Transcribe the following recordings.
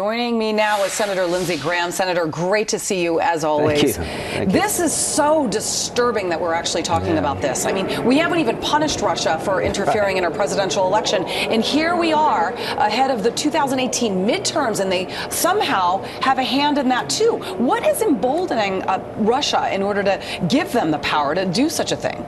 Joining me now is Senator Lindsey Graham. Senator, great to see you as always. Thank you. This is so disturbing that we're actually talking about this. I mean, we haven't even punished Russia for interfering in our presidential election. And here we are ahead of the 2018 midterms, and they somehow have a hand in that too. What is emboldening Russia in order to give them the power to do such a thing?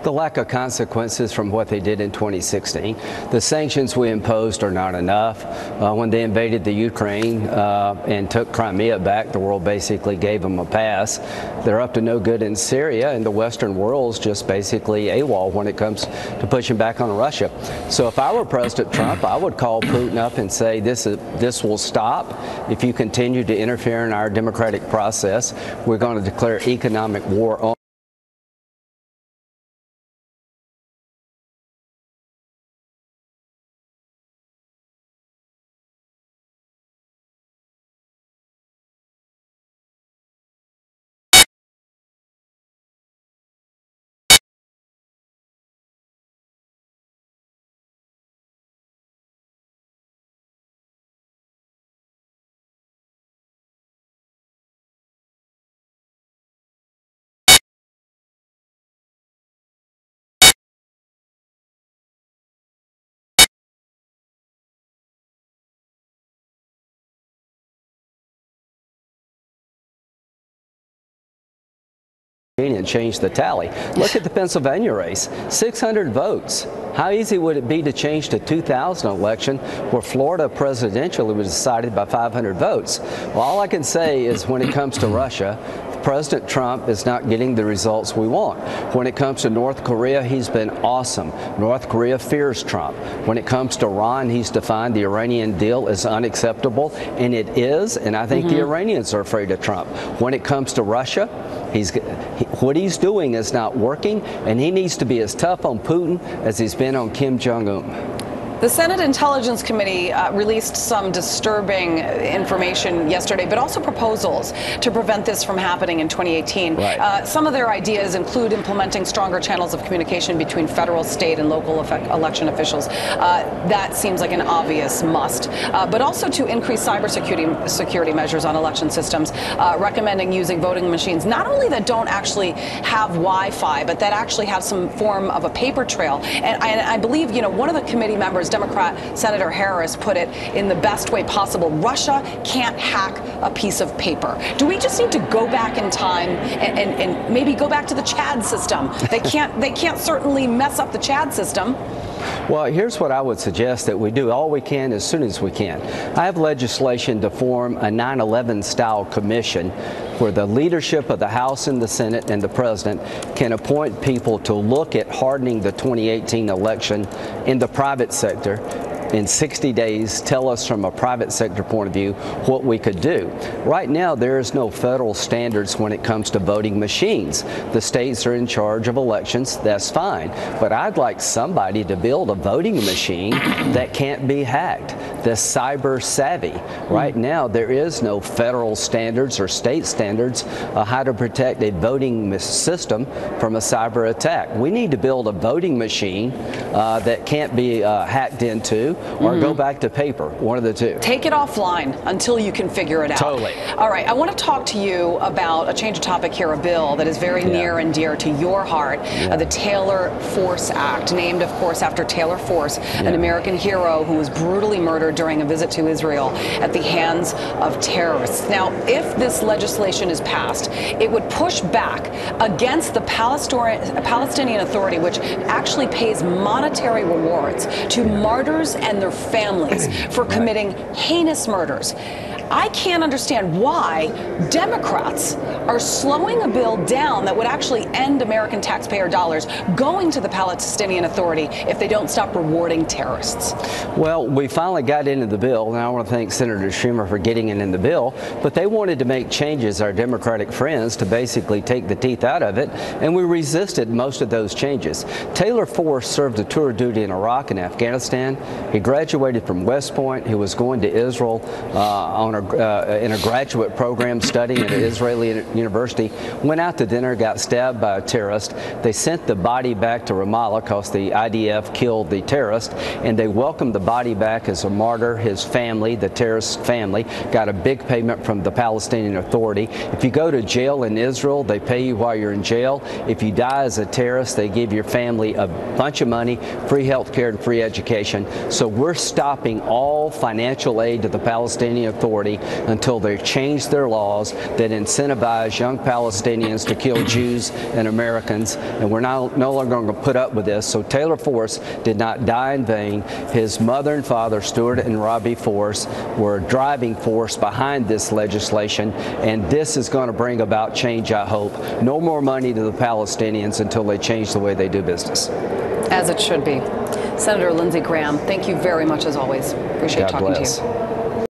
The lack of consequences from what they did in 2016. The sanctions we imposed are not enough. When they invaded the Ukraine and took Crimea back, the world basically gave them a pass. They're up to no good in Syria, and the Western world's just basically AWOL when it comes to pushing back on Russia. So if I were President Trump, I would call Putin up and say, this will stop if you continue to interfere in our democratic process. We're going to declare economic war on and change the tally. Look at the Pennsylvania race, 600 votes. How easy would it be to change the 2000 election where Florida presidential was decided by 500 votes? Well, all I can say is when it comes to Russia, President Trump is not getting the results we want. When it comes to North Korea, he's been awesome. North Korea fears Trump. When it comes to Iran, he's defined the Iranian deal as unacceptable, and it is, and I think the Iranians are afraid of Trump. When it comes to Russia, what he's doing is not working, and he needs to be as tough on Putin as he's been on Kim Jong-un. The Senate Intelligence Committee released some disturbing information yesterday, but also proposals to prevent this from happening in 2018. Right. Some of their ideas include implementing stronger channels of communication between federal, state, and local election officials. That seems like an obvious must. But also to increase cybersecurity measures on election systems, recommending using voting machines, not only that don't actually have Wi-Fi, but that actually have some form of a paper trail. And I believe, one of the committee members, Democrat Senator Harris, put it in the best way possible. Russia can't hack a piece of paper. Do we just need to go back in time and maybe go back to the Chad system? They can't certainly mess up the Chad system. Well, here's what I would suggest that we do all we can as soon as we can. I have legislation to form a 9/11 style commission where the leadership of the House and the Senate and the President can appoint people to look at hardening the 2018 election in the private sector. In 60 days, tell us from a private sector point of view what we could do. Right now, there is no federal standards when it comes to voting machines. The states are in charge of elections, that's fine. But I'd like somebody to build a voting machine that can't be hacked, that's cyber savvy. Right now, there is no federal standards or state standards how to protect a voting system from a cyber attack. We need to build a voting machine that can't be hacked into, or go back to paper, one of the two. Take it offline until you can figure it out. Totally. All right, I want to talk to you about a change of topic here, a bill that is very near and dear to your heart, the Taylor Force Act, named, of course, after Taylor Force, an American hero who was brutally murdered during a visit to Israel at the hands of terrorists. Now, if this legislation is passed, it would push back against the Palestinian Authority, which actually pays monetary rewards to martyrs and their families for committing heinous murders. I can't understand why Democrats are slowing a bill down that would actually end American taxpayer dollars going to the Palestinian Authority if they don't stop rewarding terrorists. Well, we finally got into the bill, and I want to thank Senator Schumer for getting it in the bill, but they wanted to make changes, our Democratic friends, to basically take the teeth out of it, and we resisted most of those changes. Taylor Force served a tour of duty in Iraq and Afghanistan. He graduated from West Point. He was going to Israel on a in a graduate program studying at an Israeli university, went out to dinner, got stabbed by a terrorist. They sent the body back to Ramallah because the IDF killed the terrorist, and they welcomed the body back as a martyr. His family, the terrorist family, got a big payment from the Palestinian Authority. If you go to jail in Israel, they pay you while you're in jail. If you die as a terrorist, they give your family a bunch of money, free health care and free education. So we're stopping all financial aid to the Palestinian Authority until they change their laws that incentivize young Palestinians to kill Jews and Americans, and we're no longer going to put up with this. So Taylor Force did not die in vain. His mother and father, Stuart and Robbie Force, were a driving force behind this legislation, and this is going to bring about change, I hope. No more money to the Palestinians until they change the way they do business. As it should be. Senator Lindsey Graham, thank you very much as always. Appreciate talking to you.